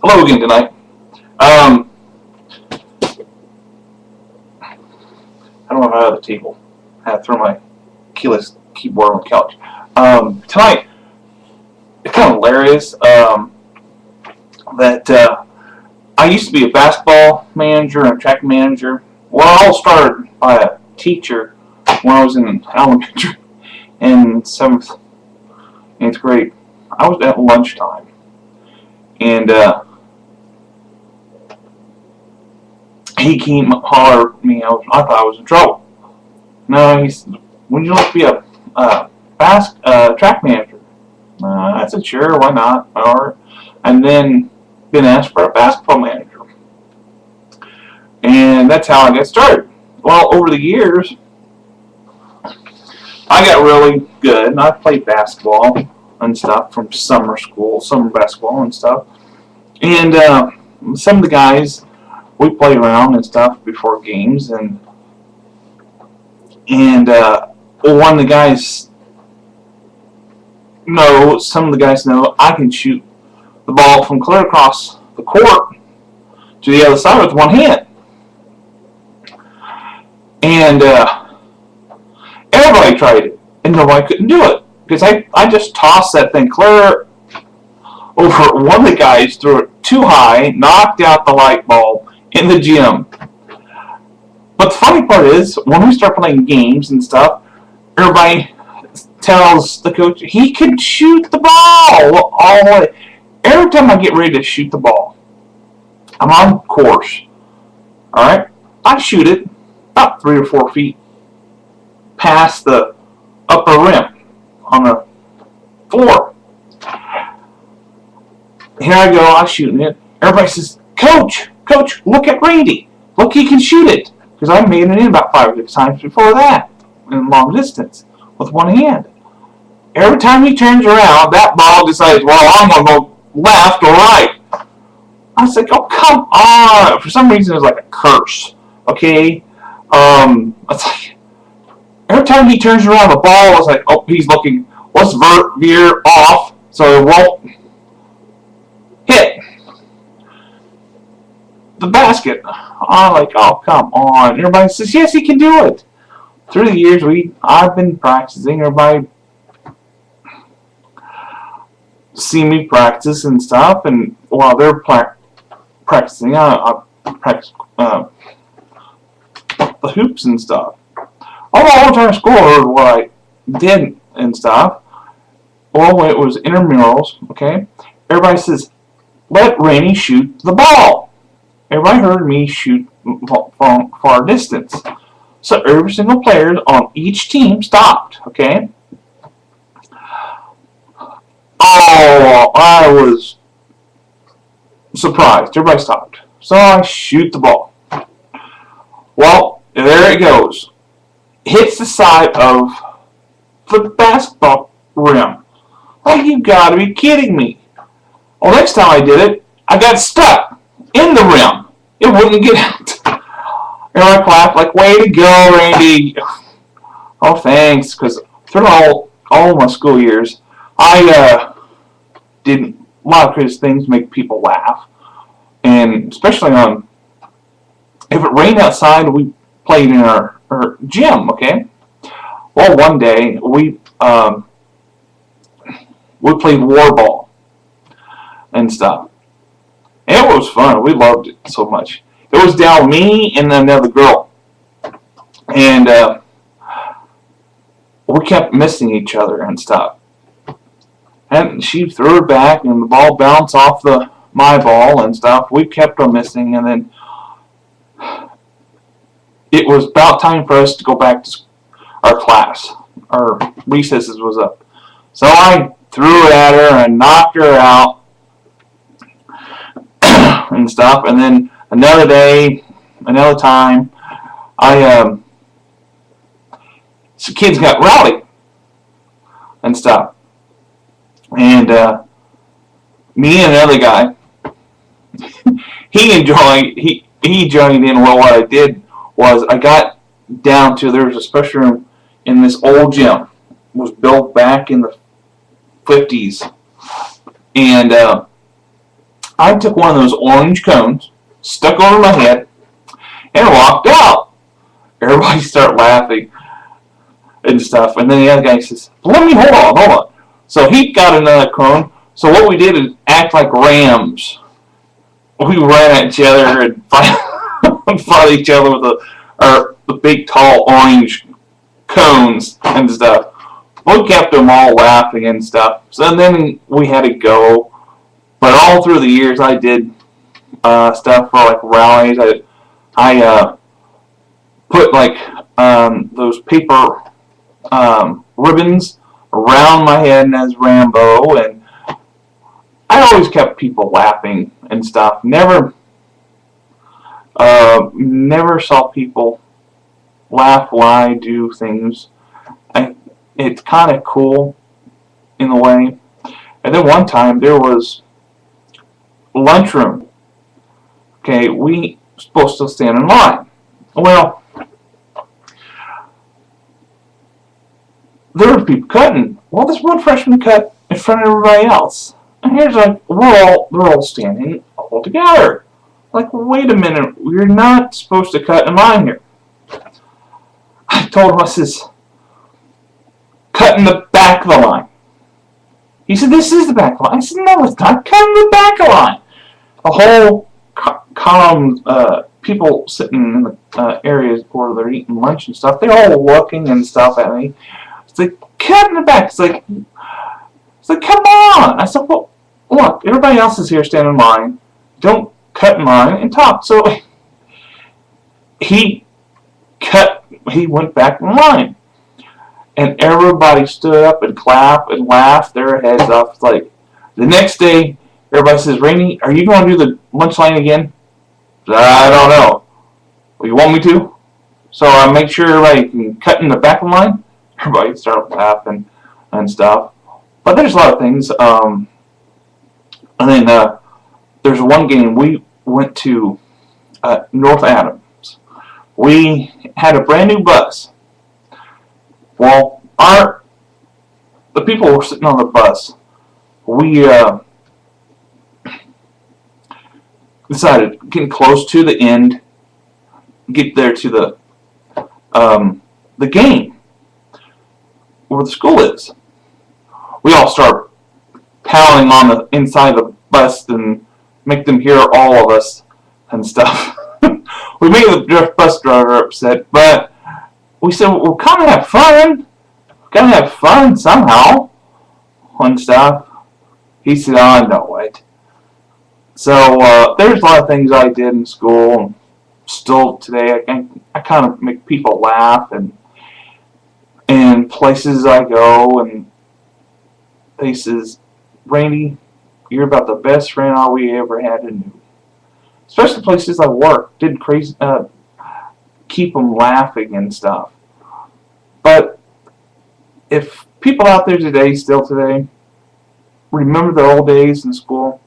Hello again tonight. I don't know how to table. I had to throw my keyless keyboard on the couch. Tonight, it's kind of hilarious that I used to be a basketball manager and a track manager. Well, it all started by a teacher when I was in elementary and 7th, 8th grade. I was at lunchtime, and he came holler at me. I thought I was in trouble. No, he said, "Would you like to be a track manager?" I said, "Sure, why not?" Or, and then been asked for a basketball manager, and that's how I got started. Well, over the years, I got really good, and I played basketball and stuff from summer basketball and stuff, and some of the guys, we played around and stuff before games, and one of the guys some of the guys know I can shoot the ball from clear across the court to the other side with one hand, and everybody tried it, and nobody couldn't do it because I just tossed that thing clear over. One of the guys threw it too high, knocked out the light bulb in the gym. But the funny part is, when we start playing games and stuff, everybody tells the coach he can shoot the ball all the way. Every time I get ready to shoot the ball, I'm on course. Alright? I shoot it about 3 or 4 feet past the upper rim on the floor. Here I go, I'm shooting it. Everybody says, Coach, look at Randy. Look, he can shoot it. Because I made it in about 5 or 6 times before that in long distance with one hand. Every time he turns around, that ball decides, well, I'm going to go left or right. I was like, oh, come on. For some reason, it was like a curse. Okay? It's like, every time he turns around, the ball was like, oh, he's looking, let's veer off so it won't hit the basket. I'm like, oh, come on. Everybody says, yes, he can do it. Through the years, I've been practicing. Everybody see me practice and stuff, and while they're practicing, I practice the hoops and stuff. I'm all trying to score what I did and stuff. Well, when it was intramurals, okay, everybody says, let Randy shoot the ball. Everybody heard me shoot from far distance. So every single player on each team stopped, okay? Oh, I was surprised. Everybody stopped. So I shoot the ball. Well, there it goes. Hits the side of the basketball rim. Oh, you gotta be kidding me. Well, next time I did it, I got stuck in the rim. It wouldn't get out. And I clapped like, way to go, Randy. Oh, thanks. Because through all my school years, I did a lot of crazy things to make people laugh. And especially if it rained outside, we played in our gym, okay? Well, one day, we played war ball and stuff. And it was fun. We loved it so much. It was down me and another girl. And we kept missing each other and stuff. And she threw it back and the ball bounced off my ball and stuff. We kept on missing, and then it was about time for us to go back to our class. Our recesses was up. So I threw it at her and knocked her out and stuff, and then another day, another time, some kids got rowdy and stuff, and me and another guy, he joined in. Well, what I did was I got down to, there was a special room in this old gym. It was built back in the 50s, and I took one of those orange cones, stuck over my head, and walked out. Everybody started laughing and stuff. And then the other guy says, let me, hold on. So he got another cone. So what we did is act like rams. We ran at each other and fought each other with the big tall orange cones and stuff. We kept them all laughing and stuff. So then we had to go. But all through the years, I did stuff for like rallies. I put like those paper ribbons around my head as Rambo, and I always kept people laughing and stuff. Never saw people laugh when I do things. It's kind of cool in a way. And then one time there was lunchroom. Okay, we were supposed to stand in line. Well, there were people cutting. Well, this one freshman cut in front of everybody else. And here's like, they're all standing all together. Like, wait a minute, we're not supposed to cut in line here. I told him, I says, cut in the back of the line. He said, this is the back of the line. I said, no, it's not. Cut in the back of the line. The whole column, people sitting in the areas where they're eating lunch and stuff, they're all looking and stuff at me. It's like, cut in the back. It's like, come on. I said, well, look, everybody else is here standing in line. Don't cut in line and talk. So he went back in line. And everybody stood up and clapped and laughed their heads off. It's like, the next day, everybody says, Rainey, are you going to do the lunch line again? I don't know. Well, you want me to? So I make sure everybody can cut in the back of the line. Everybody started laughing and stuff. But there's a lot of things. And then there's one game we went to North Adams. We had a brand new bus. Well, the people were sitting on the bus. We decided getting close to the end, get there to the game where the school is. We all start pounding on the inside of the bus and make them hear all of us and stuff. We made the bus driver upset, but we said, we'll kind of have fun. Gotta have fun somehow and stuff. He said, I know it. So there's a lot of things I did in school, and still today I kind of make people laugh, and places I go, and they says, Randy, you're about the best friend we ever had and knew. Especially places I work, did crazy, keep them laughing and stuff. But if people out there still today, remember the old days in school,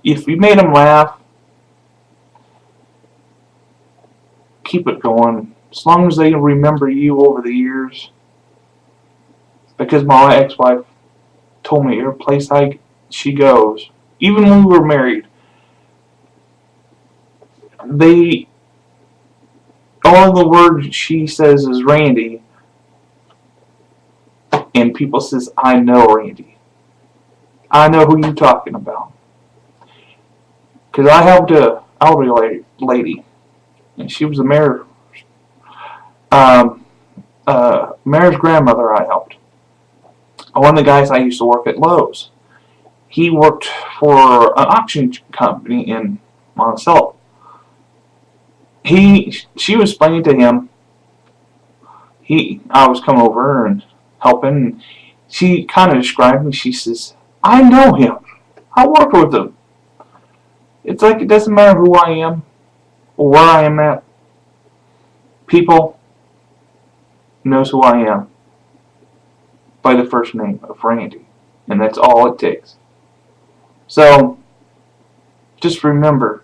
if you made them laugh, keep it going. As long as they remember you over the years. Because my ex-wife told me every place she goes, even when we were married, all the words she says is Randy, and people says, I know Randy. I know who you're talking about. Because I helped an elderly lady, and she was the mayor's grandmother I helped. One of the guys I used to work at Lowe's, he worked for an auction company in Monticello. She was explaining to him, I was come over and helping, and she kind of described me. She says, I know him. I worked with him. It's like it doesn't matter who I am or where I am at. People knows who I am by the first name of Randy, and that's all it takes. So just remember,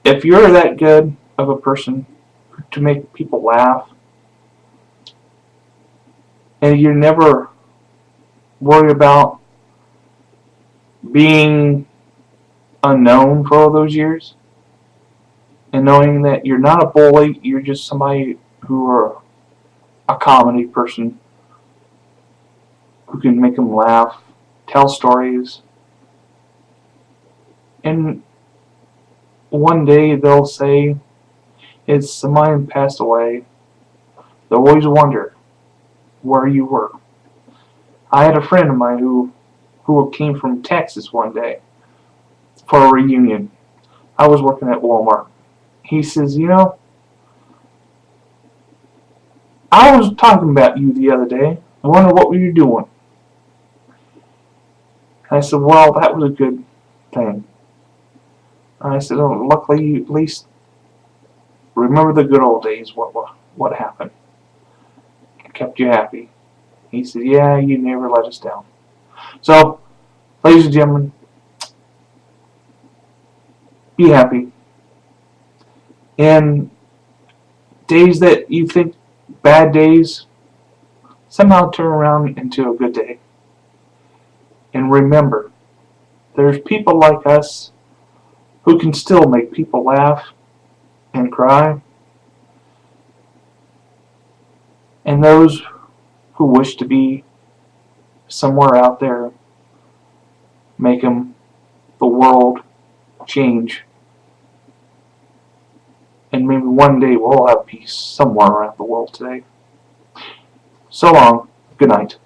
if you're that good of a person to make people laugh, and you never worry about being unknown for all those years, and knowing that you're not a bully, you're just somebody who are a comedy person who can make them laugh, tell stories, and one day they'll say, it's somebody passed away. They'll always wonder where you were. I had a friend of mine who came from Texas one day for a reunion. I was working at Walmart. He says, I was talking about you the other day. I wonder what were you doing? And I said, well, that was a good thing. And I said, oh, luckily you at least remember the good old days, what happened. Kept you happy. He said, yeah, you never let us down. So, ladies and gentlemen, be happy. And days that you think bad days, somehow turn around into a good day. And remember, there's people like us who can still make people laugh and cry. And those who wish to be somewhere out there, make the world change. And maybe one day we'll all have peace somewhere around the world today. So long. Good night.